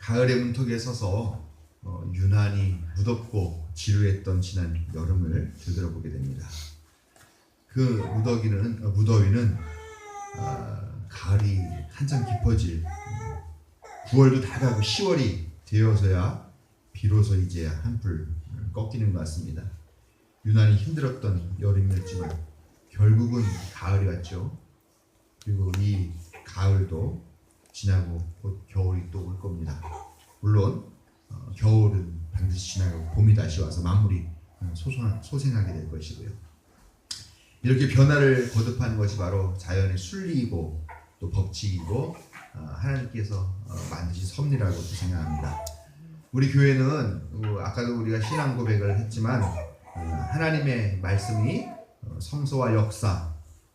가을의 문턱에 서서 유난히 무덥고 지루했던 지난 여름을 되돌아보게 됩니다. 그 무더위는 가을이 한참 깊어질 9월도 다 가고 10월이 되어서야 비로소 이제 한풀 꺾이는 것 같습니다. 유난히 힘들었던 여름이었지만 결국은 가을이 왔죠. 그리고 이 가을도 지나고 곧 겨울이 또 올 겁니다. 물론 겨울은 반드시 지나고 봄이 다시 와서 만물이 소생하게 될 것이고요. 이렇게 변화를 거듭하는 것이 바로 자연의 순리이고 또 법칙이고 하나님께서 만드신 섭리라고 생각합니다. 우리 교회는 아까도 우리가 신앙 고백을 했지만 하나님의 말씀이 성서와 역사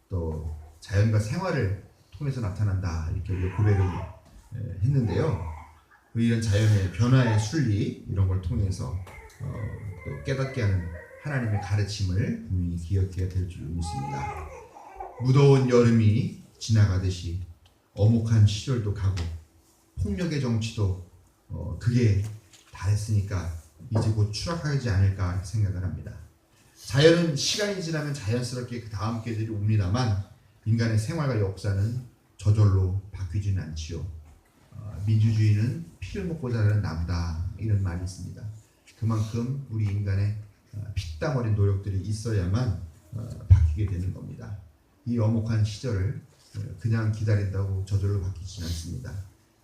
또 자연과 생활을 통해서 나타난다 이렇게 우리가 고백을 했는데요. 이런 자연의 변화의 순리 이런 걸 통해서 또 깨닫게 하는 하나님의 가르침을 분명히 기억해야 될 줄 믿습니다. 무더운 여름이 지나가듯이 어목한 시절도 가고 폭력의 정치도 그게 다 했으니까 이제 곧 추락하지 않을까 생각을 합니다. 자연은 시간이 지나면 자연스럽게 그 다음 계절이 옵니다만 인간의 생활과 역사는 저절로 바뀌지는 않지요. 민주주의는 피를 먹고 자라는 나무다 이런 말이 있습니다. 그만큼 우리 인간의 피땀 어린 노력들이 있어야만 바뀌게 되는 겁니다. 이 엄혹한 시절을 그냥 기다린다고 저절로 바뀌지는 않습니다.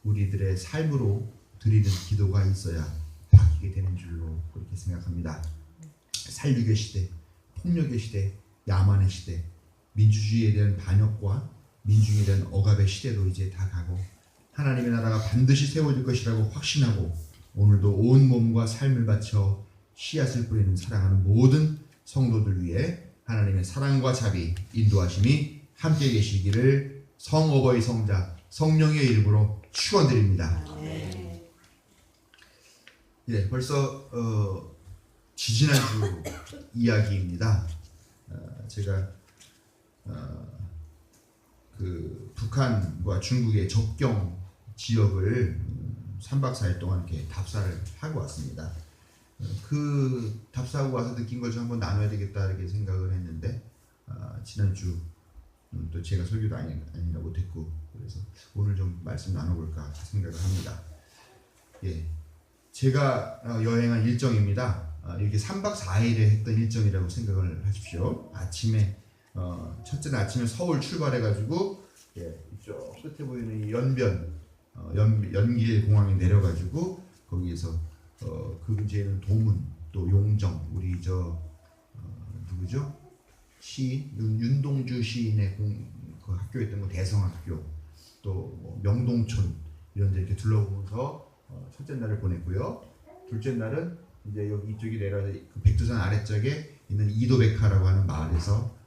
우리들의 삶으로 드리는 기도가 있어야 바뀌게 되는 줄로 그렇게 생각합니다. 살육의 시대, 폭력의 시대, 야만의 시대, 민주주의에 대한 반역과 민중에 대한 억압의 시대도 이제 다 가고 하나님의 나라가 반드시 세워질 것이라고 확신하고 오늘도 온 몸과 삶을 바쳐 씨앗을 뿌리는 사랑하는 모든 성도들 위해 하나님의 사랑과 자비, 인도하심이 함께 계시기를 성어버이 성자, 성령의 이름으로 축원드립니다. 예, 벌써 지지난주 이야기입니다. 제가 그 북한과 중국의 접경 지역을 3박 4일 동안 이렇게 답사를 하고 왔습니다. 그 답사하고 와서 느낀 걸 좀 한번 나눠야 되겠다 이렇게 생각을 했는데 지난주 또 제가 설교도 아니라고 됐고 그래서 오늘 좀 말씀 나눠볼까 생각을 합니다. 예, 제가 여행한 일정입니다. 이렇게 3박 4일에 했던 일정이라고 생각을 하십시오. 아침에 첫째 날 아침에 서울 출발해가지고 예, 이쪽 끝에 보이는 이 연길 공항에 내려가지고 거기에서 그 근처에는 도문 또 용정 우리 누구죠? 시인 윤동주 시인의 그 학교에 있던 거 대성학교 또 명동촌 이런 데 이렇게 둘러보면서 첫째 날을 보냈고요. 둘째 날은 이제 여기 이쪽이 내려서 그 백두산 아래쪽에 있는 이도백화라고 하는 마을에서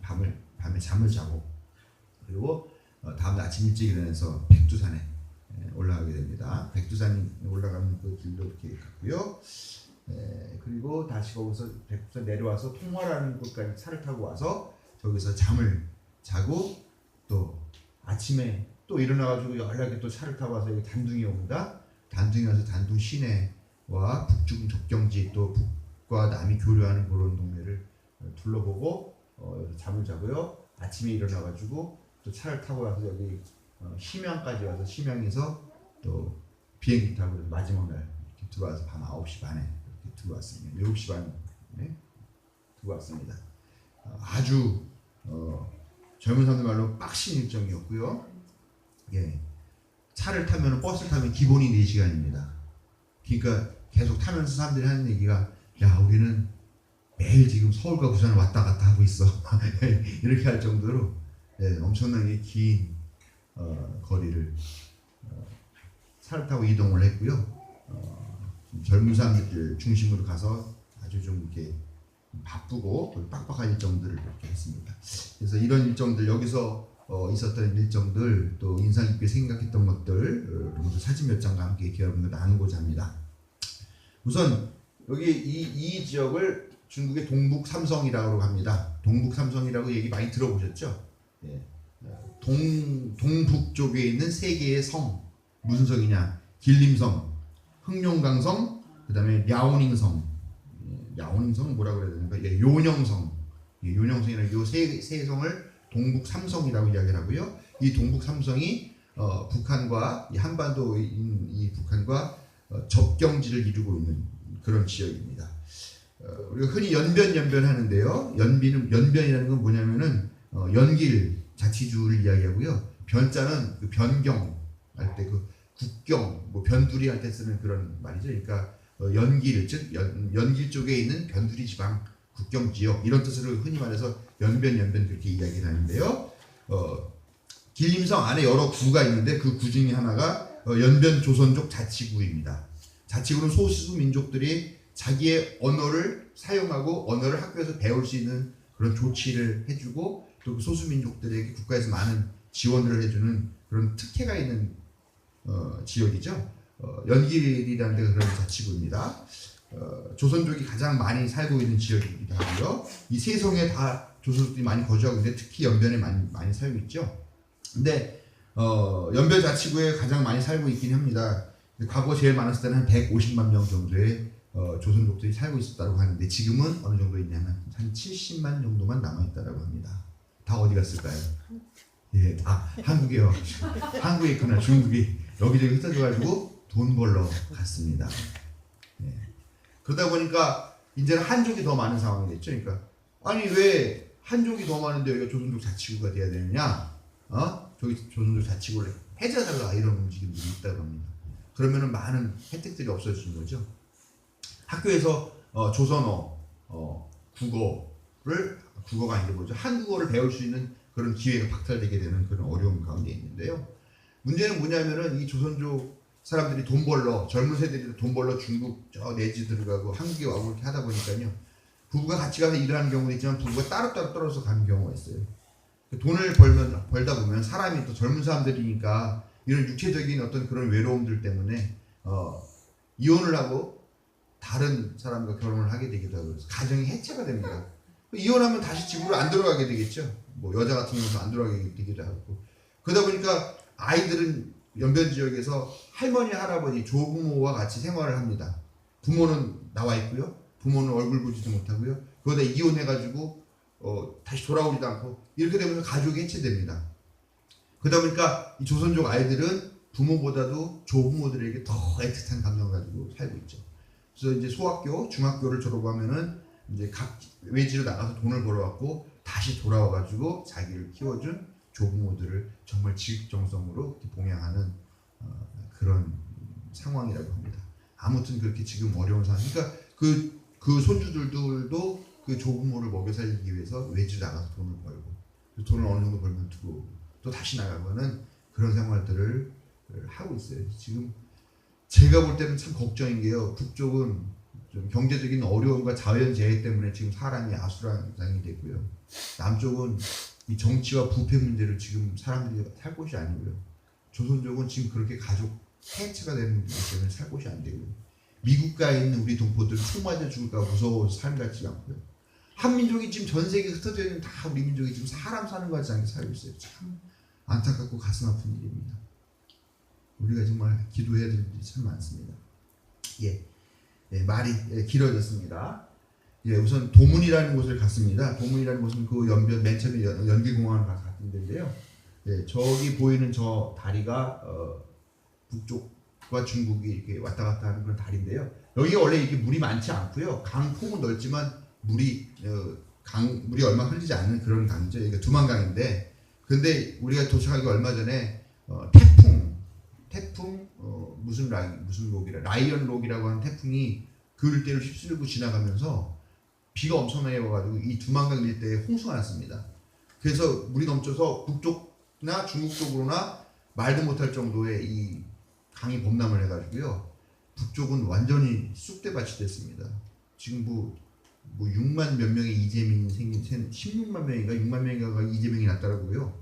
밤에 잠을 자고 그리고 다음 날 아침 일찍 일어나서 백두산에 올라가게 됩니다. 백두산 올라가는 그 길로 이렇게 갔고요. 그리고 다시 거기서 백두산 내려와서 통화라는 곳까지 차를 타고 와서 저기서 잠을 자고 또 아침에 또 일어나가지고 연락에 또 차를 타고 와서 여기 단둥이 옵니다. 단둥이 와서 단둥 시내와 북중 접경지 또 북과 남이 교류하는 그런 동네를 둘러보고 여기서 잠을 자고요. 아침에 일어나가지고 또 차를 타고 와서 여기 심양까지 와서 심양에서 또 비행기 타고 마지막 날 이렇게 들어와서 밤 9시 반에 이렇게 들어왔습니다. 7시 반에 들어왔습니다. 아주 젊은 사람들 말로 빡신 일정이었고요. 예, 차를 타면 버스를 타면 기본이 4시간입니다. 그러니까 계속 타면서 사람들이 하는 얘기가 야 우리는 매일 지금 서울과 부산을 왔다 갔다 하고 있어 이렇게 할 정도로 예, 엄청나게 긴 거리를 차를 타고 이동을 했고요. 젊은 사람들 중심으로 가서 아주 좀 이렇게 바쁘고 빡빡한 일정들을 이렇게 했습니다. 그래서 이런 일정들 여기서 있었던 일정들 또 인상 깊게 생각했던 것들 모두 사진 몇 장과 함께 여러분과 나누고자 합니다. 우선 여기 이 지역을 중국의 동북 삼성이라고 합니다. 동북 삼성이라고 얘기 많이 들어보셨죠? 예. 동북 쪽에 있는 세 개의 성 무슨 성이냐? 길림성, 흑룡강성, 그다음에 랴오닝성, 랴오닝성은 뭐라 그래야 되는가? 예, 요녕성, 예, 요녕성이라는 요세 성을 동북 삼성이라고 이야기를 하고요. 이 동북 삼성이 북한과 이 한반도인 이 북한과 접경지를 이루고 있는 그런 지역입니다. 우리가 흔히 연변 하는데요. 연변이라는 건 뭐냐면은 연길 자치주를 이야기하고요. 변자는 그 변경 할 때 그 국경 뭐 변두리 할 때 쓰는 그런 말이죠. 그러니까 연길 즉 연길 쪽에 있는 변두리 지방 국경 지역 이런 뜻으로 흔히 말해서 연변 그렇게 이야기를 하는데요. 길림성 안에 여러 구가 있는데 그 구 중에 하나가 연변 조선족 자치구입니다. 자치구는 소수 민족들이 자기의 언어를 사용하고 언어를 학교에서 배울 수 있는 그런 조치를 해주고 또 그 소수 민족들에게 국가에서 많은 지원을 해주는 그런 특혜가 있는 지역이죠. 연길이라는 데가 그런 자치구입니다. 조선족이 가장 많이 살고 있는 지역이기도 하고요. 이 세 성에 다 조선족들이 많이 거주하고 있는데 특히 연변에 많이 살고 있죠. 근데 연변 자치구에 가장 많이 살고 있긴 합니다. 과거 제일 많았을 때는 한 150만 명 정도의 조선족들이 살고 있었다고 하는데 지금은 어느 정도 있냐면 한 70만 정도만 남아있다고 합니다. 다 어디 갔을까요? 예, 다 한국에 한국에 있거나 중국이 여기저기 흩어져가지고 돈 벌러 갔습니다. 예. 그러다 보니까 이제는 한족이 더 많은 상황이 됐죠. 그러니까 아니 왜 한족이 더 많은데 여기가 조선족 자치구가 돼야 되느냐? 저기 조선족 자치구를 해제해달라 이런 움직임들이 있다고 합니다. 그러면은 많은 혜택들이 없어지는 거죠. 학교에서 조선어, 국어가 아니고 뭐죠? 한국어를 배울 수 있는 그런 기회가 박탈되게 되는 그런 어려움 가운데 있는데요. 문제는 뭐냐면은 이 조선족 사람들이 돈 벌러 젊은 세대들이 돈 벌러 중국 저 내지 들어가고 한국에 와고 이렇게 하다 보니까요. 부부가 같이 가서 일을 하는 경우도 있지만 부부가 따로따로 떨어져서 가는 경우가 있어요. 돈을 벌다 보면 사람이 또 젊은 사람들이니까 이런 육체적인 어떤 그런 외로움들 때문에 이혼을 하고 다른 사람과 결혼을 하게 되기도 하고 그래서 가정이 해체가 됩니다. 이혼하면 다시 집으로 안 들어가게 되겠죠. 뭐 여자 같은 경우도 안 들어가게 되기도 하고 그러다 보니까 아이들은 연변 지역에서 할머니, 할아버지, 조부모와 같이 생활을 합니다. 부모는 나와 있고요. 부모는 얼굴 보지도 못하고요. 그러다 이혼해가지고 다시 돌아오지도 않고 이렇게 되면서 가족이 해체됩니다. 그러다 보니까 이 조선족 아이들은 부모보다도 조부모들에게 더 애틋한 감정을 가지고 살고 있죠. 그래서 이제 소학교, 중학교를 졸업하면은 이제 각 외지로 나가서 돈을 벌어갖고 다시 돌아와가지고 자기를 키워준 조부모들을 정말 지극정성으로 봉양하는 그런 상황이라고 합니다. 아무튼 그렇게 지금 어려운 상황. 그러니까 그 손주들도 그 조부모를 먹여 살리기 위해서 외지로 나가서 돈을 벌고 그 돈을 어느 정도 벌면 두고 또 다시 나가고는 그런 생활들을 하고 있어요. 지금 제가 볼 때는 참 걱정인 게요. 북쪽은 좀 경제적인 어려움과 자연재해 때문에 지금 사람이 아수라장이 됐고요. 남쪽은 이 정치와 부패 문제를 지금 사람들이 살 곳이 아니고요. 조선족은 지금 그렇게 가족 해체가 되는 문제 때문에 살 곳이 안 되고요. 미국가에 있는 우리 동포들은 총 맞아 죽을까 무서워서 삶 같지 않고요. 한민족이 지금 전 세계에 흩어져 있는 다 우리 민족이 지금 사람 사는 것 같지 않게 살고 있어요. 참 안타깝고 가슴 아픈 일입니다. 우리가 정말 기도해야 될 일이 참 많습니다. 말이 길어졌습니다. 우선 도문이라는 곳을 갔습니다. 도문이라는 곳은 그 연변 맨 처음에 연길공항을 갔던 데인데요. 저기 보이는 저 다리가 북쪽과 중국이 이렇게 왔다 갔다 하는 그런 다리인데요. 여기가 원래 이렇게 물이 많지 않고요. 강 폭은 넓지만 물이 얼마 흐르지 않는 그런 강이죠. 여기가 두만강인데, 근데 우리가 도착하기 얼마 전에 태풍 무슨 록이라 라이언 록이라고 하는 태풍이 그 일대를 휩쓸고 지나가면서 비가 엄청나게 와가지고 이 두만강 일대에 홍수가 났습니다. 그래서 물이 넘쳐서 북쪽이나 중국 쪽으로나 말도 못할 정도의 이 강이 범람을 해가지고요. 북쪽은 완전히 쑥대밭이 됐습니다. 지금 뭐 6만 몇 명의 이재민이 생긴 16만 명인가 6만 명인가 이재명이 났더라고요.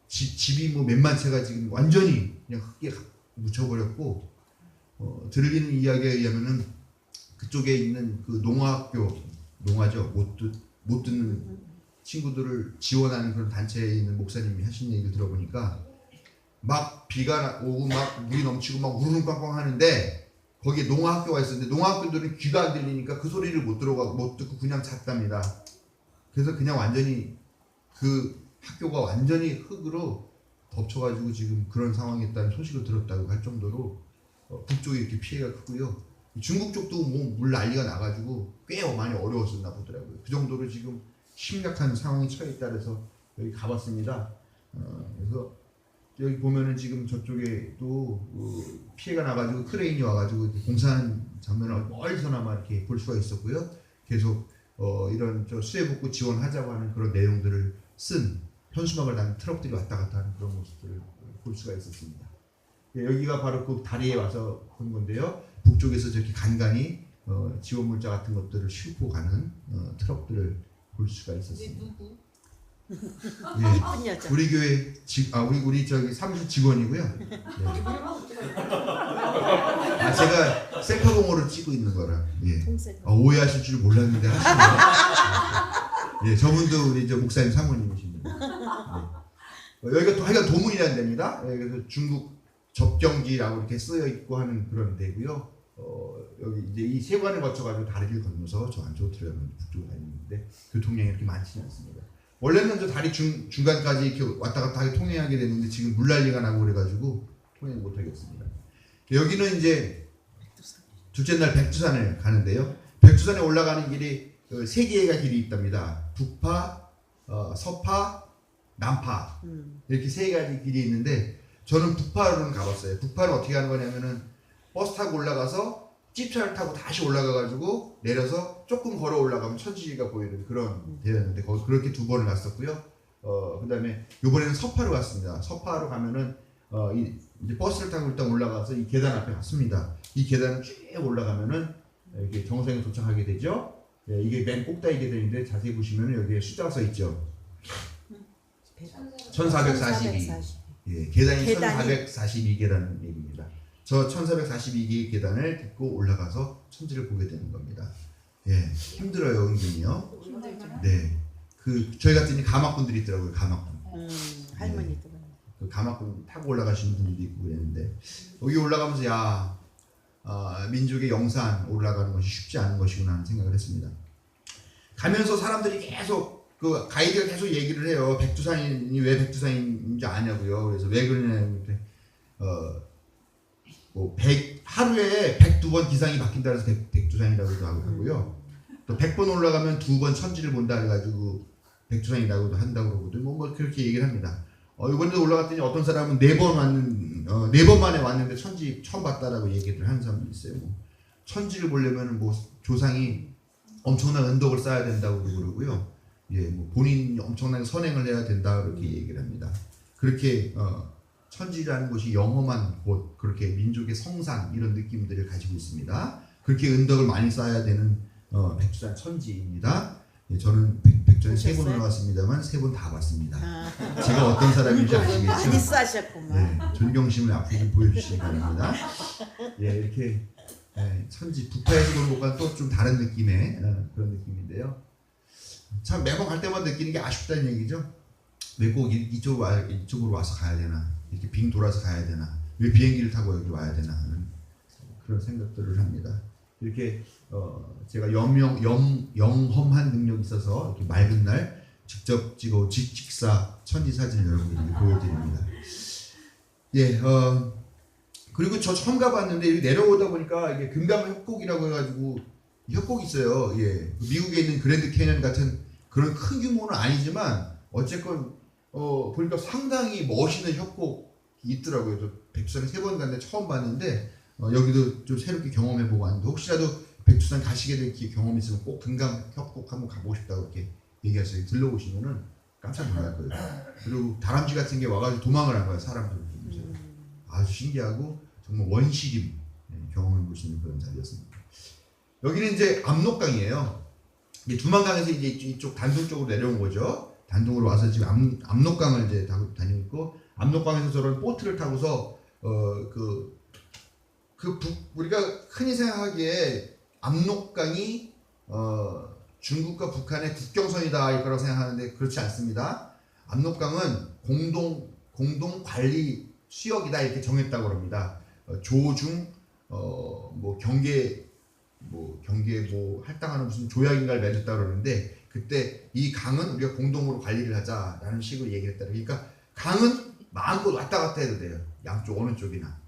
집이 뭐 몇만 채가 지금 완전히 그냥 흙에 묻혀버렸고 들리는 이야기에 의하면은 그쪽에 있는 그 농화죠 못 듣는 친구들을 지원하는 그런 단체에 있는 목사님이 하신 얘기를 들어보니까 막 비가 오고 막 물이 넘치고 막 우르릉빵빵 하는데 거기에 농아학교가 있었는데 농아학교들은 귀가 안 들리니까 그 소리를 못 듣고 그냥 잤답니다. 그래서 그냥 완전히 그 학교가 완전히 흙으로 덮쳐가지고 지금 그런 상황이었다는 소식을 들었다고 할 정도로 북쪽이 이렇게 피해가 크고요. 중국 쪽도 뭐 물 난리가 나가지고 꽤 많이 어려웠었나 보더라고요. 그 정도로 지금 심각한 상황이 처해 있다 그래서 여기 가봤습니다. 그래서 여기 보면은 지금 저쪽에 또 피해가 나가지고 크레인이 와가지고 공사하는 장면을 멀리서나마 이렇게 볼 수가 있었고요. 계속 이런 수해복구 지원하자고 하는 그런 내용들을 쓴 현수막을 단 트럭들이 왔다 갔다 하는 그런 모습들을 볼 수가 있었습니다. 예, 여기가 바로 그 다리에 와서 본 건데요. 북쪽에서 저렇게 간간히 지원 물자 같은 것들을 싣고 가는 트럭들을 볼 수가 있었습니다. 누구? 예, 이쁜 여자. 우리 교회 우리 저기 사무실 직원이고요. 네. 제가 셀카봉으로 찍고 있는 거라. 예. 오해하실 줄 몰랐는데 하시네요. 예, 저분도 우리 목사님 사모님이십니다. 네. 여기가 또 하여간 도문이라는 데입니다. 예, 그래서 중국 접경지라고 이렇게 쓰여 있고 하는 그런 데고요. 여기 이제 이 세관을 거쳐가지고 다리를 건너서 저 안쪽으로 들어가면 북쪽으로 다니는데 교통량이 이렇게 많지는 않습니다. 원래는 저 다리 중간까지 이렇게 왔다 갔다 하게 통행하게 됐는데 지금 물난리가 나고 그래가지고 통행 못 하겠습니다. 여기는 이제 둘째 날 백두산을 가는데요. 백두산에 올라가는 길이 세 개의 길이 있답니다. 북파, 서파, 남파 이렇게 세 가지 길이 있는데 저는 북파로는 가봤어요. 북파는 어떻게 하는 거냐면은 버스 타고 올라가서 찝차를 타고 다시 올라가가지고 내려서 조금 걸어 올라가면 천지가 보이는 그런 데였는데 거기 그렇게 2번을 갔었고요. 그다음에 이번에는 서파로 갔습니다. 서파로 가면은 이제 버스를 타고 일단 올라가서 이 계단 앞에 갔습니다. 이 계단을 쭉 올라가면은 이렇게 정상에 도착하게 되죠. 예, 이게 맨 꼭다리 계단인데 자세히 보시면은 여기에 숫자가 써 있죠. 1442. 예, 계단이 1442개라는 얘기입니다. 저 1442개의 계단을 딛고 올라가서 천지를 보게 되는 겁니다. 예, 힘들어요, 은근히요. 네, 저희 같은 가막분들이 있더라고요, 가막분. 할머니들. 그 가막분 타고 올라가시는 분들도 있고 그랬는데 여기 올라가면서 민족의 영산 올라가는 것이 쉽지 않은 것이구나 하는 생각을 했습니다. 가면서 사람들이 계속 그 가이드가 계속 얘기를 해요. 백두산이 왜 백두산인지 아냐고요. 그래서 왜 그러냐면 하루에 102번 기상이 바뀐다 해서 백두산이라고도 하고요. 또 100번 올라가면 2번 천지를 본다 해가지고 백두산이라고도 한다고 그러거든요. 뭐 그렇게 얘기를 합니다. 이번에도 올라갔더니 어떤 사람은 4번 만에 왔는데 천지 처음 봤다라고 얘기를 하는 사람도 있어요. 천지를 보려면 조상이 엄청난 은덕을 쌓아야 된다고 그러고요. 예, 본인이 엄청나게 선행을 해야 된다 그렇게 얘기를 합니다. 그렇게 천지라는 곳이 영험한 곳, 그렇게 민족의 성산 이런 느낌들을 가지고 있습니다. 그렇게 은덕을 많이 쌓아야 되는 백두산 천지입니다. 예, 저는 백두산 3번 올라왔습니다만 3번 다 봤습니다. 제가 어떤 사람인지 아시겠죠? 많이 싸셨구만. 네, 존경심을 앞으로 좀 보여주시기 바랍니다. 예, 이렇게 천지 북파에서 보는 것과는 또 좀 다른 느낌의 그런 느낌인데요. 참 매번 갈 때마다 느끼는 게 아쉽다는 얘기죠. 왜 꼭 이쪽으로 와서 가야 되나? 이렇게 빙 돌아서 가야 되나? 왜 비행기를 타고 여기 와야 되나? 하는 그런 생각들을 합니다. 이렇게 제가 영험한 능력이 있어서 이렇게 맑은 날 직접 찍어 직사 천지 사진을 여러분들에게 보여드립니다. 예, 그리고 저 처음 가봤는데 여기 내려오다 보니까 이게 금강 협곡이라고 해가지고 협곡이 있어요. 예, 미국에 있는 그랜드 캐년 같은 그런 큰 규모는 아니지만 어쨌건 보니까 상당히 멋있는 협곡이 있더라고요. 저 백두산에 3번 갔는데 처음 봤는데 여기도 좀 새롭게 경험해보고 왔는데 혹시라도 백두산 가시게 될 경험이 있으면 꼭 금강 협곡 한번 가보고 싶다고 이렇게 얘기하셔서 들러오시면은 깜짝 놀랄 거예요. 그리고 다람쥐 같은 게 와가지고 도망을 한 거예요. 사람들 보면서. 아주 신기하고 정말 원시림 경험해볼 수 있는 그런 자리였습니다. 여기는 이제 압록강이에요. 두만강에서 이제 이쪽 단둥 쪽으로 내려온 거죠. 단둥으로 와서 지금 압록강을 이제 다니고 있고, 압록강에서 저런 보트를 타고서 우리가 흔히 생각하기에 압록강이 중국과 북한의 국경선이다 이거라고 생각하는데 그렇지 않습니다. 압록강은 공동 관리 수역이다 이렇게 정했다고 합니다. 조중 뭐 경계 뭐 할당하는 무슨 조약인가를 맺었다 그러는데 그때 이 강은 우리가 공동으로 관리를 하자라는 식으로 얘기를 했다. 그러니까 강은 마음껏 왔다 갔다 해도 돼요. 양쪽 어느 쪽이나.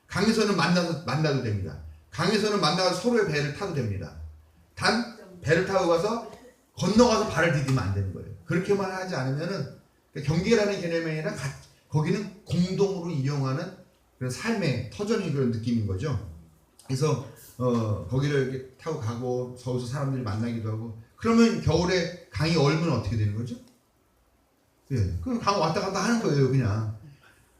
강에서는 만나도 됩니다. 강에서는 만나서 서로의 배를 타도 됩니다. 단 배를 타고 가서 건너가서 발을 디디면 안 되는 거예요. 그렇게만 하지 않으면은 그러니까 경계라는 개념이 아니라 거기는 공동으로 이용하는 그런 삶의 터전인 그런 느낌인 거죠. 그래서 거기를 이렇게 타고 가고 거기서 사람들이 만나기도 하고 그러면 겨울에 강이 얼면 어떻게 되는 거죠? 예, 그럼 강 왔다 갔다 하는 거예요, 그냥.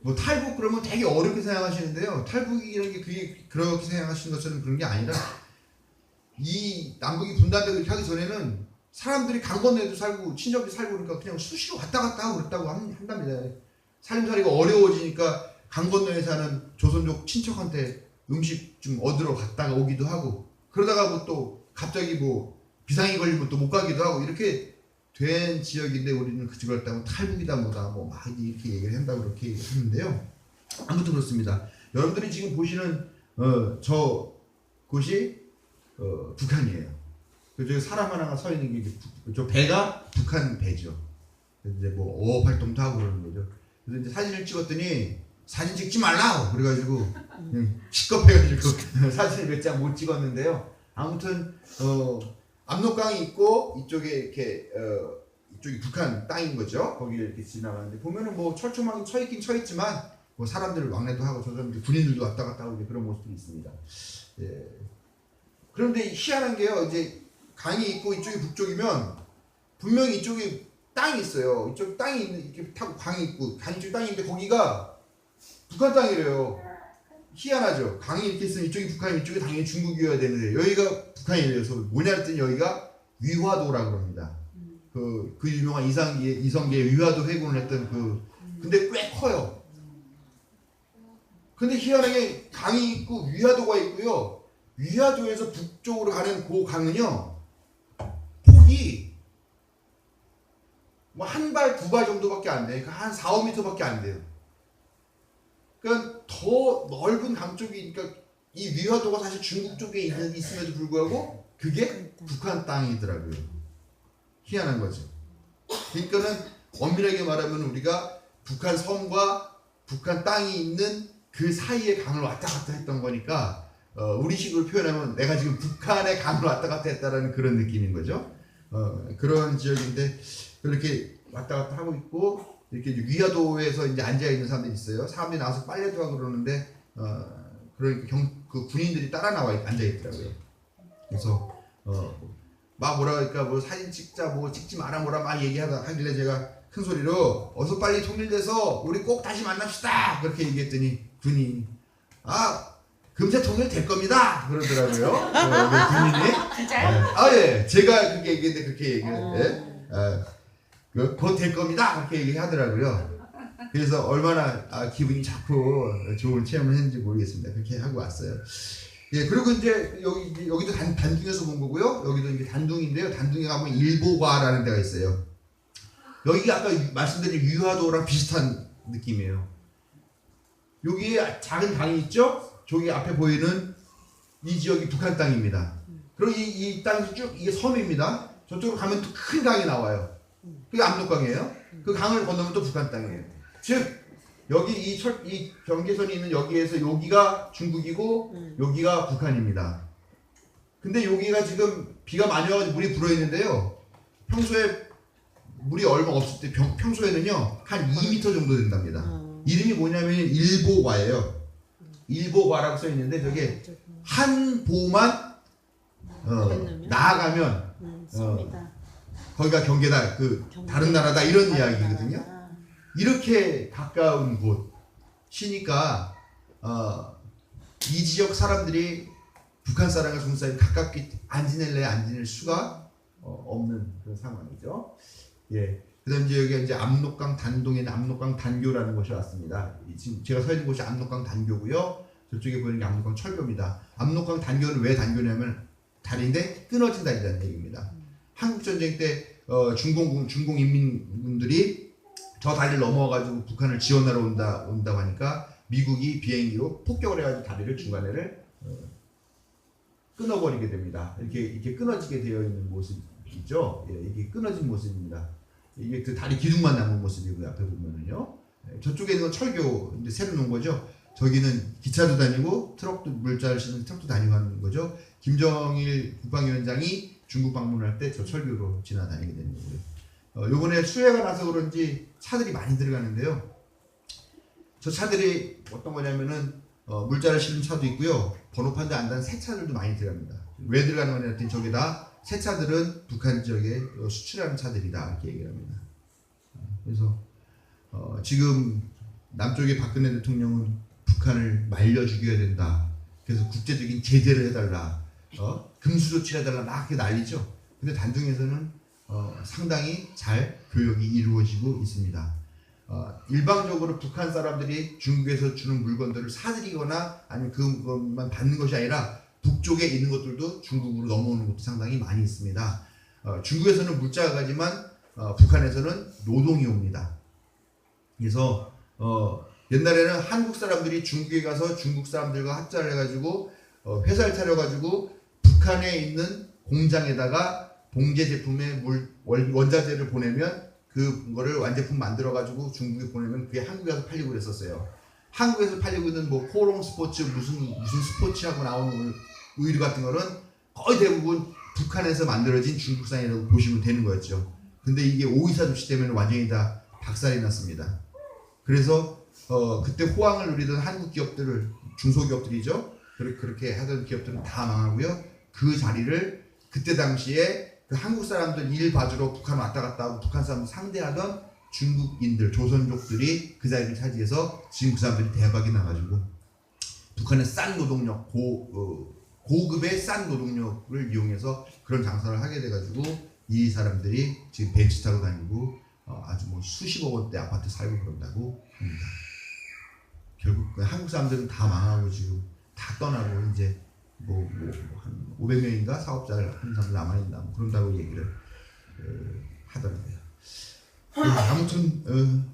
뭐 탈북 그러면 되게 어렵게 생각하시는데요. 탈북이라는 게 그게 그렇게 생각하시는 것처럼 그런 게 아니라 이 남북이 분단되고 이렇게 하기 전에는 사람들이 강 건너에도 살고 친척이 살고 그러니까 그냥 수시로 왔다 갔다 하고 그랬다고 한답니다. 살림살이가 어려워지니까 강 건너에 사는 조선족 친척한테 음식 좀 얻으러 갔다가 오기도 하고 그러다가 뭐 또 갑자기 뭐 비상이 걸리면 또 못 가기도 하고 이렇게 된 지역인데 우리는 그 지역을 따면 탈북이다 뭐다 뭐 막 이렇게 얘기를 한다고 그렇게 하는데요. 아무튼 그렇습니다. 여러분들이 지금 보시는 저 곳이 북한이에요. 저기 사람 하나가 서 있는 게 저 배가 북한 배죠. 이제 뭐 어업 활동도 하고 그러는 거죠. 그래서 이제 사진을 찍었더니 사진 찍지 말라 그래가지고 그냥 시겁해가지고 사진을 몇 장 못 찍었는데요. 아무튼 압록강이 있고 이쪽에 이렇게 이쪽이 북한 땅인 거죠. 거기를 이렇게 지나가는데 보면은 뭐 철조망이 쳐 있긴 쳐 있지만 뭐 사람들 왕래도 하고 저 사람들 군인들도 왔다 갔다 하고 그런 모습이 있습니다. 예. 그런데 희한한 게요. 이제 강이 있고 이쪽이 북쪽이면 분명히 이쪽에 땅이 있어요. 이쪽 땅이 있는 이렇게 타고 강이 있고 강 이쪽 땅이 있는데 거기가 북한 땅이래요. 희한하죠. 강이 이렇게 있으면 이쪽이 북한이면 이쪽이 당연히 중국이어야 되는데 여기가 북한이래요. 그래서 뭐냐 했더니 여기가 위화도라고 합니다. 그 유명한 이성계의 위화도 회군을 했던 근데 꽤 커요. 근데 희한하게 강이 있고 위화도가 있고요. 위화도에서 북쪽으로 가는 그 강은요. 폭이 뭐 한 발, 두 발 정도밖에 안 돼요. 그러니까 한 4, 5m밖에 안 돼요. 그러니까 더 넓은 강 쪽이, 그러니까 이 위화도가 사실 중국 쪽에 있음에도 불구하고 그게 북한 땅이더라고요. 희한한 거죠. 그러니까는 엄밀하게 말하면 우리가 북한 섬과 북한 땅이 있는 그 사이에 강을 왔다 갔다 했던 거니까 우리식으로 표현하면 내가 지금 북한의 강을 왔다 갔다 했다라는 그런 느낌인 거죠. 그런 지역인데 그렇게 왔다 갔다 하고 있고 이렇게 위화도에서 이제 앉아 있는 사람들이 있어요. 사람들이 나와서 빨래도 하고 그러는데 그러니까 그 군인들이 따라 나와 앉아 있더라고요. 그래서 막 뭐라 그러니까 뭐 사진 찍자 뭐 찍지 마라 뭐라 막 하길래 제가 큰 소리로 어서 빨리 통일돼서 우리 꼭 다시 만납시다 그렇게 얘기했더니 군인이 금세 통일될 겁니다 그러더라고요. 군인이. 진짜요? 예. 제가 그렇게 얘기했는데 그렇게 얘기를 곧 될 겁니다 그렇게 얘기하더라고요. 그래서 얼마나 기분이 좋고 좋은 체험을 했는지 모르겠습니다. 그렇게 하고 왔어요. 예, 그리고 이제 여기도 단둥에서 본 거고요. 여기도 이제 단둥인데요. 단둥에 가면 일보과라는 데가 있어요. 여기가 아까 말씀드린 위화도랑 비슷한 느낌이에요. 여기에 작은 강이 있죠? 저기 앞에 보이는 이 지역이 북한 땅입니다. 그리고 이 땅에서 쭉 이게 섬입니다. 저쪽으로 가면 또 큰 강이 나와요. 그게 압록강이에요. 그 강을 건너면 또 북한 땅이에요. 즉 여기 이 경계선이 있는 여기에서 여기가 중국이고 여기가 북한입니다. 근데 여기가 지금 비가 많이 와서 물이 불어 있는데요. 평소에 물이 얼마 없을 때 평소에는요 한 2m 정도 된답니다. 이름이 뭐냐면 일보과예요. 일보과라고 써 있는데 저게 한 보만 나아가면 거기가 경계다, 다른 나라다 이런 이야기거든요. 이렇게 가까운 곳이니까 이 지역 사람들이 북한 사람과 중국 사람이 가깝게 안 지낼 수가 없는 그런 상황이죠. 예. 그다음 이제 여기 이제 압록강 단동에 있는 압록강 단교라는 곳이 왔습니다. 지금 제가 서 있는 곳이 압록강 단교고요. 저쪽에 보이는 게 압록강 철교입니다. 압록강 단교는 왜 단교냐면 다리인데 끊어진 다리라는 얘기입니다. 한국 전쟁 때 중공 인민군들이 저 다리를 넘어와가지고 북한을 지원하러 온다고 하니까 미국이 비행기로 폭격을 해가지고 다리를 중간에를 끊어버리게 됩니다. 이렇게 끊어지게 되어 있는 모습이죠. 예, 이게 끊어진 모습입니다. 이게 그 다리 기둥만 남은 모습이고요. 앞에 보면은요. 저쪽에 있는 건 철교 이제 새로 놓은 거죠. 저기는 기차도 다니고 트럭도 물자를 싣는 트럭도 다니고 하는 거죠. 김정일 국방위원장이 중국 방문할 때 저 철교로 지나다니게 되는 거고요. 요번에 수해가 나서 그런지 차들이 많이 들어가는데요. 저 차들이 어떤 거냐면은 물자를 실는 차도 있고요. 번호판도 안 단 새 차들도 많이 들어갑니다. 왜 들어가는 거냐 했더니 저기다 새 차들은 북한 지역에 수출하는 차들이다 이렇게 얘기를 합니다. 그래서 지금 남쪽의 박근혜 대통령은 북한을 말려 죽여야 된다. 그래서 국제적인 제재를 해달라. 금수 조치를 해달라 막 이렇게 난리죠. 근데 단중에서는 상당히 잘 교역이 이루어지고 있습니다. 일방적으로 북한 사람들이 중국에서 주는 물건들을 사들이거나 아니면 그것만 받는 것이 아니라 북쪽에 있는 것들도 중국으로 넘어오는 것도 상당히 많이 있습니다. 중국에서는 물자가 가지만 북한에서는 노동이 옵니다. 그래서 옛날에는 한국 사람들이 중국에 가서 중국 사람들과 합작을 해가지고 회사를 차려가지고 북한에 있는 공장에다가 봉제 제품의 원자재를 보내면 그거를 완제품 만들어가지고 중국에 보내면 그게 한국에 가서 팔리고 그랬었어요. 한국에서 팔리고 있는 뭐 코롱 스포츠 무슨 스포츠하고 나오는 의류 같은 거는 거의 대부분 북한에서 만들어진 중국산이라고 보시면 되는 거였죠. 근데 이게 오이사 조치 때문에 완전히 다 박살이 났습니다. 그래서 그때 호황을 누리던 한국 기업들을 중소기업들이죠. 그렇게 하던 기업들은 다 망하고요. 그 자리를 그때 당시에 그 한국 사람들 일 봐주러 북한 왔다 갔다 하고 북한 사람들 상대하던 중국인들, 조선족들이 그 자리를 차지해서 지금 그 사람들이 대박이 나가지고 북한의 싼 노동력, 고급의 싼 노동력을 이용해서 그런 장사를 하게 돼가지고 이 사람들이 지금 벤츠 타고 다니고 아주 뭐 수십억 원대 아파트 살고 그런다고 합니다. 결국 한국 사람들은 다 망하고 지금 다 떠나고 이제 한 500명인가 사업자를 하는 사람들 남아있나 뭐 그런다고 얘기를 하더라고요. 아무튼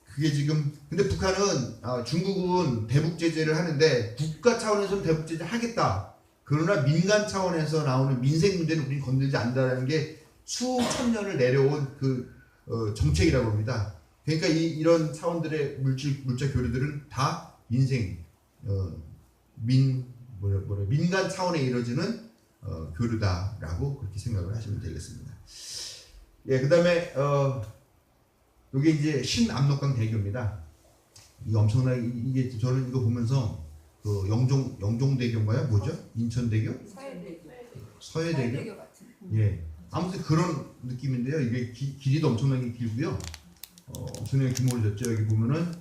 그게 지금 근데 북한은 중국은 대북 제재를 하는데 국가 차원에서는 대북 제재 하겠다. 그러나 민간 차원에서 나오는 민생 문제는 우리는 건들지 않는다는 게 수천 년을 내려온 그 정책이라고 합니다. 그러니까 이런 차원들의 물자 교류들은 다 민생 민간 차원에 이루어지는 교류다라고 그렇게 생각을 하시면 되겠습니다. 예, 그다음에 이게 이제 신압록강 대교입니다. 이 엄청나게 이게 저는 이거 보면서 그 영종대교인가요? 뭐죠? 인천대교? 서해대교 같은. 예, 아무튼 그런 느낌인데요. 이게 길이도 엄청나게 길고요. 엄청나게 규모를 졌죠. 여기 보면은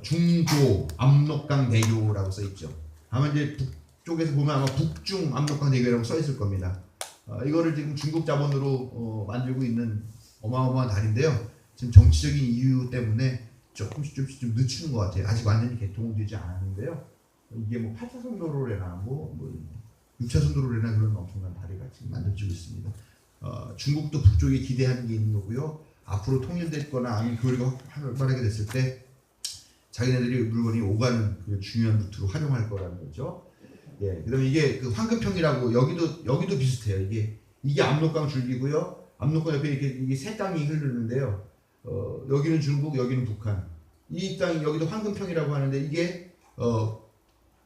중조 압록강 대교라고 써 있죠. 아마 이제 북쪽에서 보면 아마 북중 압록강 대교라고 써 있을 겁니다. 이거를 지금 중국 자본으로 만들고 있는 어마어마한 다리인데요. 지금 정치적인 이유 때문에 조금씩 좀 늦추는 것 같아요. 아직 완전히 개통되지 않았는데요. 이게 뭐 8차선 도로래나 뭐 6차선 도로래나 그런 엄청난 다리가 지금 만들어지고 있습니다. 중국도 북쪽에 기대하는 게 있는 거고요. 앞으로 통일됐거나 아니면 교류가 활발하게 됐을 때 자기네들이 물건이 오가는 그 중요한 루트로 활용할 거라는 거죠. 예, 그다음에 이게 그 황금평이라고 여기도 비슷해요. 이게 압록강 줄기고요. 압록강 옆에 이게 세 땅이 흐르는데요. 여기는 중국, 여기는 북한. 이 땅 여기도 황금평이라고 하는데 이게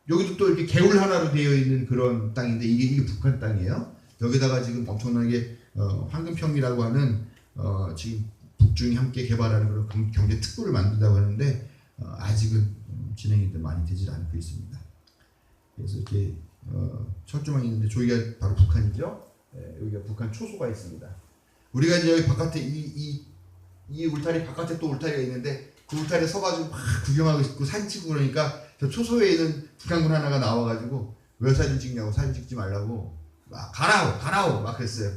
여기도 또 이렇게 개울 하나로 되어 있는 그런 땅인데 이게 북한 땅이에요. 여기다가 지금 엄청나게 황금평이라고 하는 지금 북중이 함께 개발하는 그런 경제 특구를 만든다고 하는데 아직은 진행이 많이 되질 않고 있습니다. 그래서 이렇게 철조망이 있는데 저기가 바로 북한이죠. 여기가 북한 초소가 있습니다. 우리가 이제 여기 바깥에 이 울타리 바깥에 또 울타리가 있는데 그 울타리에 서가지고 막 구경하고 있고 사진 찍고 그러니까 저 초소에 있는 북한군 하나가 나와가지고 왜 사진 찍냐고 사진 찍지 말라고 막 가라오 막 그랬어요.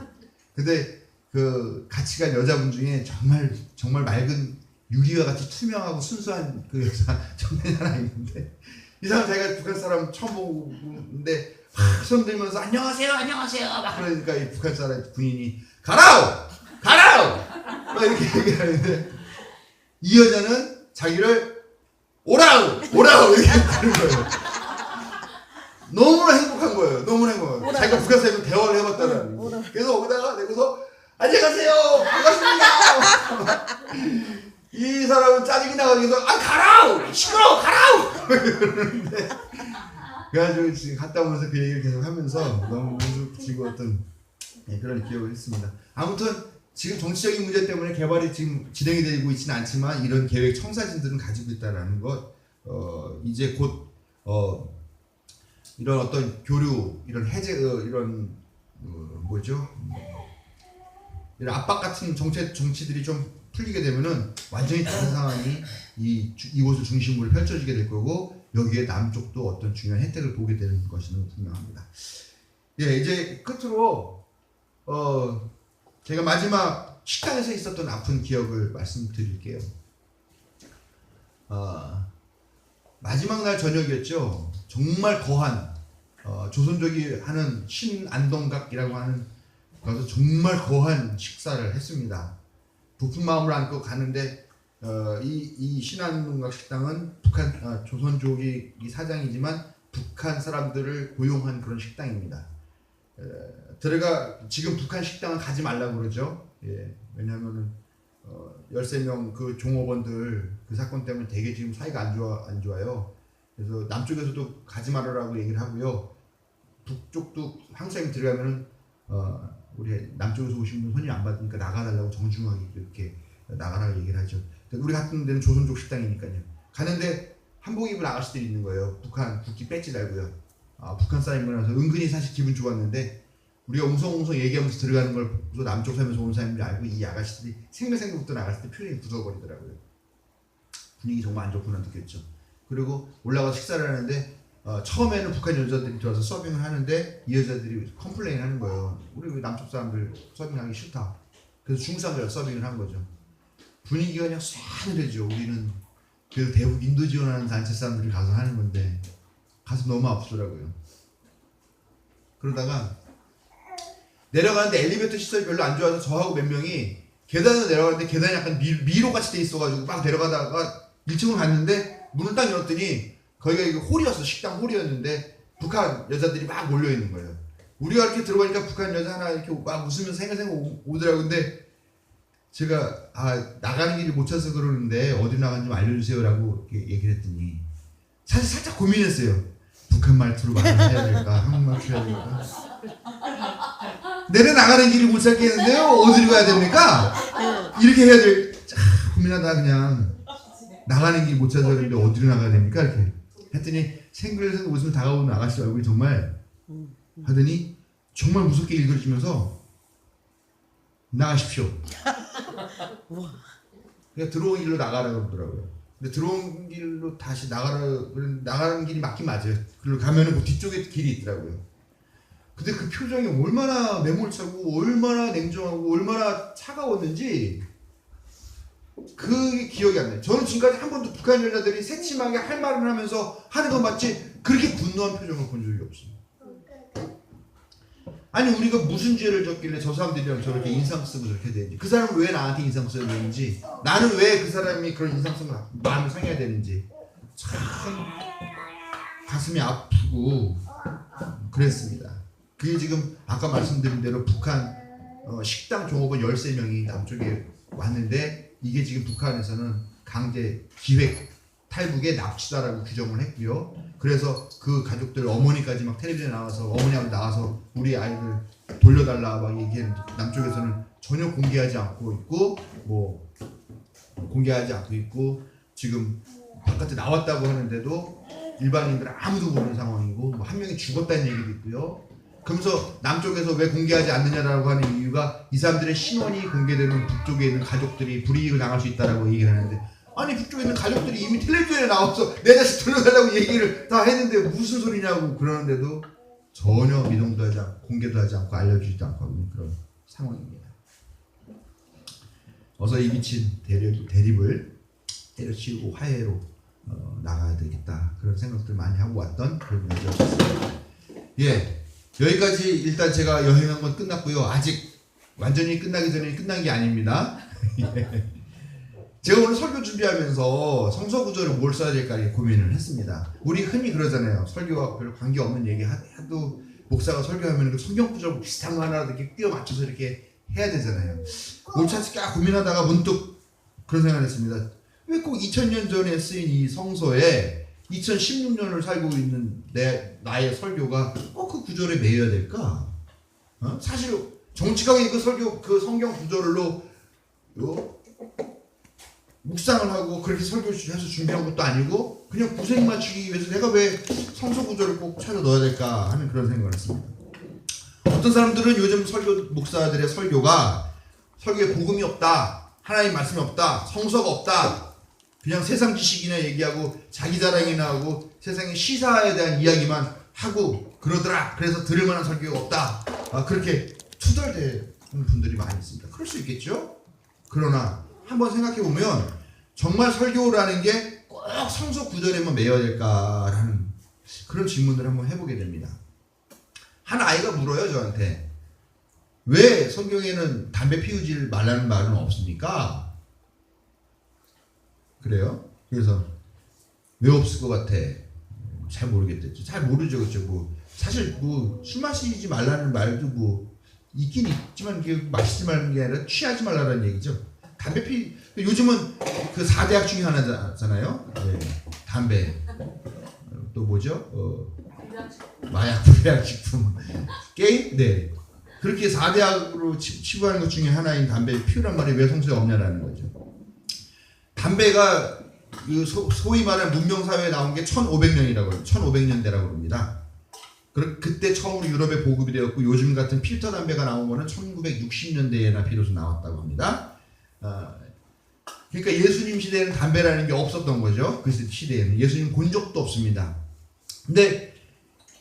근데 그 같이 간 여자분 중에 정말 맑은 유리와 같이 투명하고 순수한 그 여자 청년이 하나 있는데 이 사람 자기가 북한 사람 처음 보는데 막 손 들면서 안녕하세요 막 그러니까 이 북한 사람 군인이 가라오 막 이렇게 얘기하는데 이 여자는 자기를 오라우 이렇게 하는 거예요. 너무나 행복한 거예요. 너무나 행복한 거예요. 자기가 북한 사람이랑 대화를 해봤다는. 그래서 거기다가 내고서 안녕하세요 반갑습니다. 이 사람은 짜증이 나가지고 가라우 시끄러워 가라우 그러는데 그래가지고 지금 갔다 오면서 그 얘기를 계속 하면서 너무 즐거웠던 그런 기억을 했습니다. 아무튼 지금 정치적인 문제 때문에 개발이 지금 진행이 되고 있지는 않지만 이런 계획 청사진들은 가지고 있다라는 것, 이제 곧 이런 어떤 교류, 이런 해제, 이런 뭐죠? 이런 압박 같은 정치들이 좀 풀리게 되면은 완전히 다른 상황이 이곳을 중심으로 펼쳐지게 될 거고 여기에 남쪽도 어떤 중요한 혜택을 보게 되는 것은 분명합니다. 예, 이제 끝으로 제가 마지막 식당에서 있었던 아픈 기억을 말씀드릴게요. 마지막 날 저녁이었죠. 정말 거한 조선족이 하는 신안동각이라고 하는 가서 정말 거한 식사를 했습니다. 부푼 마음을 안고 가는데 이 신안동각 식당은 북한 조선족이 사장이지만 북한 사람들을 고용한 그런 식당입니다. 지금 북한 식당은 가지 말라고 그러죠. 예, 왜냐하면은 13명 그 종업원들 그 사건 때문에 되게 지금 사이가 안 좋아요. 그래서 남쪽에서도 가지 말아라고 얘기를 하고요. 북쪽도 한국 사람이 들어가면은 우리 남쪽에서 오신 분 손님 안 받으니까 나가달라고 정중하게 이렇게 나가라고 얘기를 하죠. 우리 같은 데는 조선족 식당이니까요. 가는데 한복 입은 아가씨들이 있는 거예요. 북한 국기 배지 달고요. 북한 사람이라서 은근히 사실 기분 좋았는데 우리가 웅성웅성 얘기하면서 들어가는 걸 보고서 남쪽 살면서 온 사람인 줄 알고 이 아가씨들이 생글생글부터 나갔을 때 표정이 굳어버리더라고요. 분위기 정말 안 좋구나 느꼈죠. 그리고 올라가서 식사를 하는데 처음에는 북한 여자들이 들어와서 서빙을 하는데 이 여자들이 컴플레인 하는 거예요. 우리 남쪽 사람들 서빙하기 싫다. 그래서 중국 사람들 서빙을 한 거죠. 분위기가 그냥 싸늘해지죠. 우리는 그래도 대북 인도 지원하는 단체 사람들이 가서 하는 건데 가서 너무 아프더라고요. 그러다가 내려가는데 엘리베이터 시설이 별로 안 좋아서 저하고 몇 명이 계단으로 내려가는데 계단이 약간 미로같이 돼 있어가지고 막 내려가다가 1층을 갔는데 문을 딱 열었더니 거기가 이거 홀이었어. 식당 홀이었는데 북한 여자들이 막 몰려 있는 거예요. 우리가 이렇게 들어가니까 북한 여자 하나 이렇게 막 웃으면서 생각생각 오더라고요. 근데 제가 나가는 길을 못 찾아서 그러는데 어디 나가는지 좀 알려주세요라고 얘기를 했더니 사실 살짝 고민했어요. 북한 말투로 말을 해야 될까 한국말 해야 될까. 내려 나가는 길을 못 찾겠는데요. 어디로 가야 됩니까? 이렇게 해야 될. 고민하다 그냥 나가는 길 못 찾아서 그러는데 어디로 나가야 됩니까? 이렇게 했더니 생글생글 웃으면 다가오는 아가씨 얼굴이 정말 하더니 정말 무섭게 읽어주면서 나가십시오. 그러니까 들어온 길로 나가라고 그러더라고요. 근데 들어온 길로 다시 나가는 길이 맞긴 맞아요. 그리고 가면은 그 뒤쪽에 길이 있더라고요. 근데 그 표정이 얼마나 매몰차고 얼마나 냉정하고 얼마나 차가웠는지 그게 기억이 안 나요. 저는 지금까지 한 번도 북한 여자들이 새침하게 할 말을 하면서 하는 것 맞지 그렇게 분노한 표정을 본 적이 없어요. 아니 우리가 무슨 죄를 졌길래 저 사람들이랑 저렇게 인상 쓰고 저렇게 되는지, 그 사람은 왜 나한테 인상 써야 되는지, 나는 왜 그 사람이 그런 인상 쓰고 마음을 상해야 되는지 참 가슴이 아프고 그랬습니다. 그게 지금 아까 말씀드린 대로 북한 식당 종업원 13명이 남쪽에 왔는데 이게 지금 북한에서는 강제 기획 탈북의 납치다라고 규정을 했고요. 그래서 그 가족들 어머니까지 막 텔레비전에 나와서 어머니하고 나와서 우리 아이들 돌려달라 막 얘기했는데 남쪽에서는 전혀 공개하지 않고 있고 공개하지 않고 있고 지금 바깥에 나왔다고 하는데도 일반인들은 아무도 모르는 상황이고 한 명이 죽었다는 얘기도 있고요. 그러면서 남쪽에서 왜 공개하지 않느냐라고 하는 이유가 이 사람들의 신원이 공개되는 북쪽에 있는 가족들이 불이익을 당할 수 있다라고 얘기를 하는데, 아니 북쪽에 있는 가족들이 이미 텔레비전에 나와서 내 자식 돌려달라고 얘기를 다 했는데 무슨 소리냐고 그러는데도 전혀 미동도 하지 않고 공개도 하지 않고 알려주지도 않고 하는 그런 상황입니다. 어서 이 미친 대립을 때려치우고 화해로 나가야 되겠다 그런 생각들 많이 하고 왔던 그런 문제였습니다. 예, 여기까지 일단 제가 여행한 건 끝났고요. 아직 완전히 끝나기 전에 끝난 게 아닙니다. 예. 제가 오늘 설교 준비하면서 성서 구절을 뭘 써야 될까 이렇게 고민을 했습니다. 우리 흔히 그러잖아요. 설교와 별로 관계없는 얘기 하도 목사가 설교하면 그 성경 구절 비슷한 거 하나 이렇게 끼워 맞춰서 이렇게 해야 되잖아요. 뭘 찾을까 고민하다가 문득 그런 생각을 했습니다. 왜 꼭 2000년 전에 쓰인 이 성서에 2016년을 살고 있는 나의 설교가 꼭 그 구절에 매여야 될까? 사실 정직하게 그 설교 그 성경 구절로 묵상을 하고 그렇게 설교해서 준비한 것도 아니고 그냥 구색 맞추기 위해서 내가 왜 성서 구절을 꼭 찾아 넣어야 될까 하는 그런 생각을 했습니다. 어떤 사람들은 요즘 설교 목사들의 설교가 설교에 복음이 없다, 하나님 말씀이 없다, 성서가 없다, 그냥 세상 지식이나 얘기하고 자기 자랑이나 하고 세상의 시사에 대한 이야기만 하고 그러더라. 그래서 들을 만한 설교가 없다. 그렇게 투덜대는 분들이 많이 있습니다. 그럴 수 있겠죠? 그러나 한번 생각해 보면 정말 설교라는 게 꼭 성서 구절에만 매여야 될까라는 그런 질문을 한번 해보게 됩니다. 한 아이가 물어요 저한테. 왜 성경에는 담배 피우지 말라는 말은 없습니까? 그래요? 그래서 왜 없을 것 같아? 잘 모르겠댔죠. 잘 모르죠, 그렇죠? 뭐 사실 뭐 술 마시지 말라는 말도 뭐 있긴 있지만 그게 마시지 말라는 게 아니라 취하지 말라는 얘기죠. 요즘은 그 4대학 중에 하나잖아요. 네. 담배. 또 뭐죠? 마약, 불량식품, 게임? 네. 그렇게 4대학으로 치부하는 것 중에 하나인 담배 피우란 말이 왜 성서에 없냐라는 거죠. 담배가 그 소위 말하는 문명사회에 나온 게 1500년이라고 해요. 1500년대라고 합니다. 그때 처음으로 유럽에 보급이 되었고 요즘 같은 필터 담배가 나온 거는 1960년대에나 비로소 나왔다고 합니다. 그러니까 예수님 시대에는 담배라는 게 없었던 거죠. 그 시대에는 예수님 본 적도 없습니다. 근데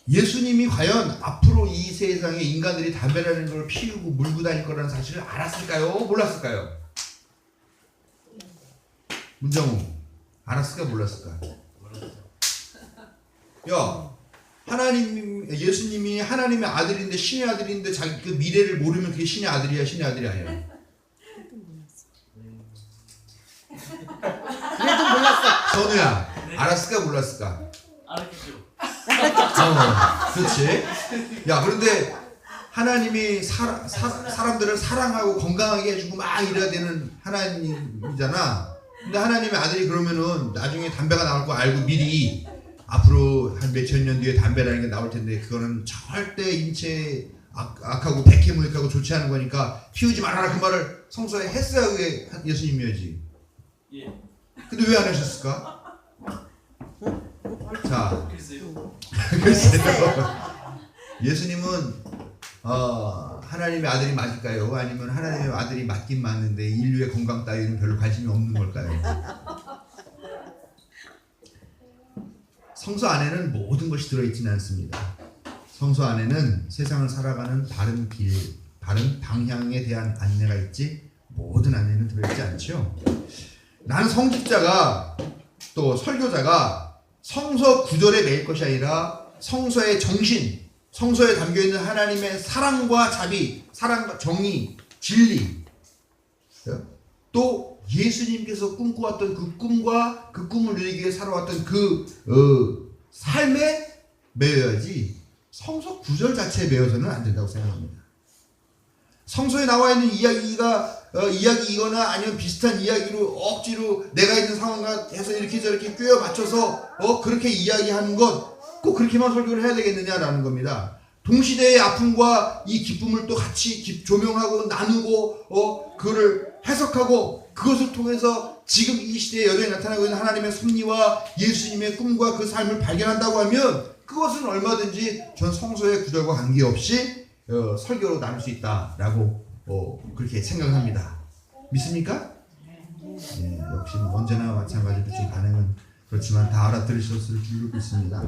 예수님이 과연 앞으로 이 세상에 인간들이 담배라는 걸 피우고 물고 다닐 거라는 사실을 알았을까요? 몰랐을까요? 문정우 알았을까 몰랐을까? 야, 예수님이 하나님의 아들인데 신의 아들인데 자기 그 미래를 모르면 그게 신의 아들이야, 신의 아들이 아니야? 그래도 몰랐어. 선우야, 알았을까 몰랐을까? 알았겠죠. 그렇지. 야, 그런데 하나님이 사람들을 사랑하고 건강하게 해주고 막 이래야 되는 하나님이잖아. 근데 하나님의 아들이 그러면은 나중에 담배가 나올 거 알고 미리 앞으로 한 몇천 년 뒤에 담배라는 게 나올 텐데 그거는 절대 인체에 악하고 백해무익하고 좋지 않은 거니까 피우지 말아라 그 말을 성서에 했어야 그게 예수님이었지. 예. 근데 왜 안 하셨을까? 자, 글쎄요. 글쎄요. 예수님은 하나님의 아들이 맞을까요? 아니면 하나님의 아들이 맞긴 맞는데 인류의 건강 따위는 별로 관심이 없는 걸까요? 성서 안에는 모든 것이 들어있지는 않습니다. 성서 안에는 세상을 살아가는 바른 길, 바른 방향에 대한 안내가 있지 모든 안내는 들어있지 않죠. 나는 성직자가 또 설교자가 성서 구절에 매일 것이 아니라 성서의 정신, 성서에 담겨있는 하나님의 사랑과 자비, 사랑과 정의, 진리, 또 예수님께서 꿈꿔왔던 그 꿈과 그 꿈을 이루기 위해 살아왔던 그 삶에 매여야지 성서 구절 자체에 매여서는 안 된다고 생각합니다. 성서에 나와 있는 이야기이거나 아니면 비슷한 이야기로 억지로 내가 있는 상황과 해서 이렇게 저렇게 꿰어 맞춰서 그렇게 이야기하는 것 꼭 그렇게만 설교를 해야 되겠느냐라는 겁니다. 동시대의 아픔과 이 기쁨을 또 같이 조명하고 나누고 그를 해석하고 그것을 통해서 지금 이 시대에 여전히 나타나고 있는 하나님의 섭리와 예수님의 꿈과 그 삶을 발견한다고 하면 그것은 얼마든지 전 성서의 구절과 관계없이 설교로 나눌 수 있다라고 그렇게 생각합니다. 믿습니까? 예, 역시 언제나 마찬가지로 좀 반응은 그렇지만 다 알아들으셨을 줄 믿습니다.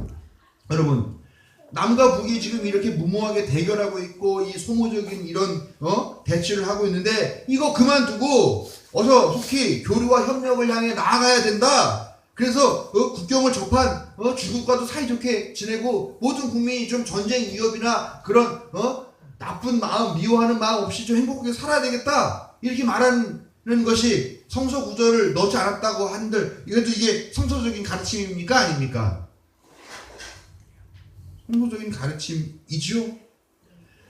여러분, 남과 북이 지금 이렇게 무모하게 대결하고 있고 이 소모적인 이런 대치를 하고 있는데 이거 그만두고 어서 속히 교류와 협력을 향해 나아가야 된다. 그래서 국경을 접한 중국과도 사이좋게 지내고 모든 국민이 좀 전쟁 위협이나 그런 나쁜 마음, 미워하는 마음 없이 좀 행복하게 살아야 되겠다. 이렇게 말하는 것이 성서 구절을 넣지 않았다고 한들 이것도 이게 성서적인 가르침입니까? 아닙니까? 성서적인 가르침이지요.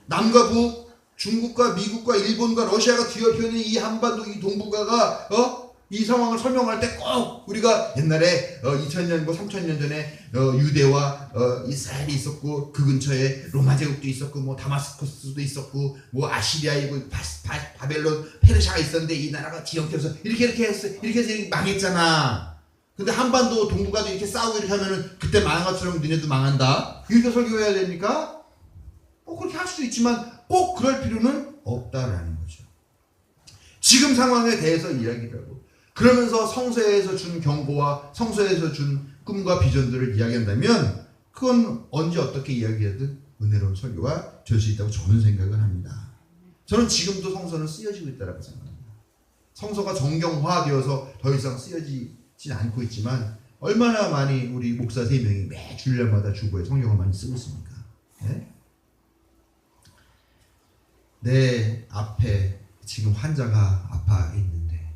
남과 북, 중국과 미국과 일본과 러시아가 뒤엎여있는 이 한반도, 이 동북아가 이 상황을 설명할 때 꼭 우리가 옛날에 2000년, 3000년 전에 유대와 이스라엘이 있었고 그 근처에 로마 제국도 있었고 뭐 다마스커스도 있었고 뭐 아시리아이고 바벨론, 페르시아가 있었는데 이 나라가 뒤엉켜서 이렇게 해서 이렇게 망했잖아. 근데 한반도 동북아도 이렇게 싸우고 이렇게 하면은 그때 망한 것처럼 너네도 망한다. 이렇게 설교해야 됩니까? 그렇게 할 수도 있지만 꼭 그럴 필요는 없다라는 거죠. 지금 상황에 대해서 이야기를 하고 그러면서 성서에서 준 경고와 성서에서 준 꿈과 비전들을 이야기한다면 그건 언제 어떻게 이야기하든 은혜로운 설교가 될 수 있다고 저는 생각을 합니다. 저는 지금도 성서는 쓰여지고 있다고 생각합니다. 성서가 정경화되어서 더 이상 쓰여지진 않고 있지만 얼마나 많이 우리 목사 3명이 매 주일마다 주보에 성경을 많이 쓰고 있습니까? 네? 내 앞에 지금 환자가 아파 있는데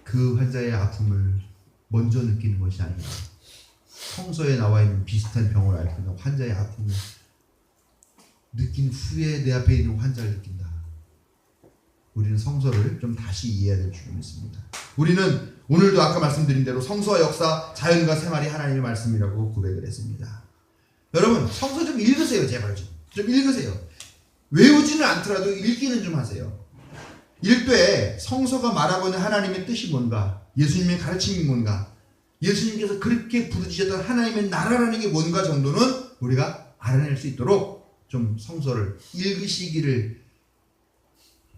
그 환자의 아픔을 먼저 느끼는 것이 아니라 성서에 나와 있는 비슷한 병을 앓고 있는 환자의 아픔을 느낀 후에 내 앞에 있는 환자를 느낀다. 우리는 성서를 좀 다시 이해해야 될 줄을 믿습니다. 우리는 오늘도 아까 말씀드린 대로 성서와 역사, 자연과 생활이 하나님의 말씀이라고 고백을 했습니다. 여러분 성서 좀 읽으세요. 제발 좀 읽으세요. 외우지는 않더라도 읽기는 좀 하세요. 읽되 성서가 말하고 있는 하나님의 뜻이 뭔가, 예수님의 가르침이 뭔가, 예수님께서 그렇게 부르짖었던 하나님의 나라라는 게 뭔가 정도는 우리가 알아낼 수 있도록 좀 성서를 읽으시기를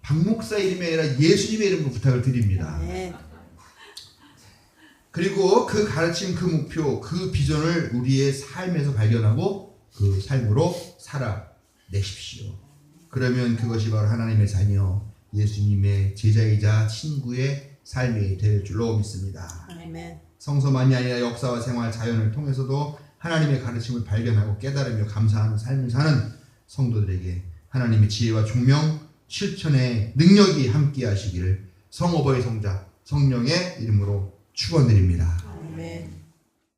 박 목사 이름이 아니라 예수님의 이름으로 부탁을 드립니다. 네. 그리고 그 가르침, 그 목표, 그 비전을 우리의 삶에서 발견하고 그 삶으로 살아내십시오. 그러면 그것이 바로 하나님의 자녀, 예수님의 제자이자 친구의 삶이 될 줄로 믿습니다. 아멘. 성서만이 아니라 역사와 생활, 자연을 통해서도 하나님의 가르침을 발견하고 깨달으며 감사하는 삶을 사는 성도들에게 하나님의 지혜와 총명, 실천의 능력이 함께 하시기를 성어버의 성자, 성령의 이름으로 축원드립니다. 아멘.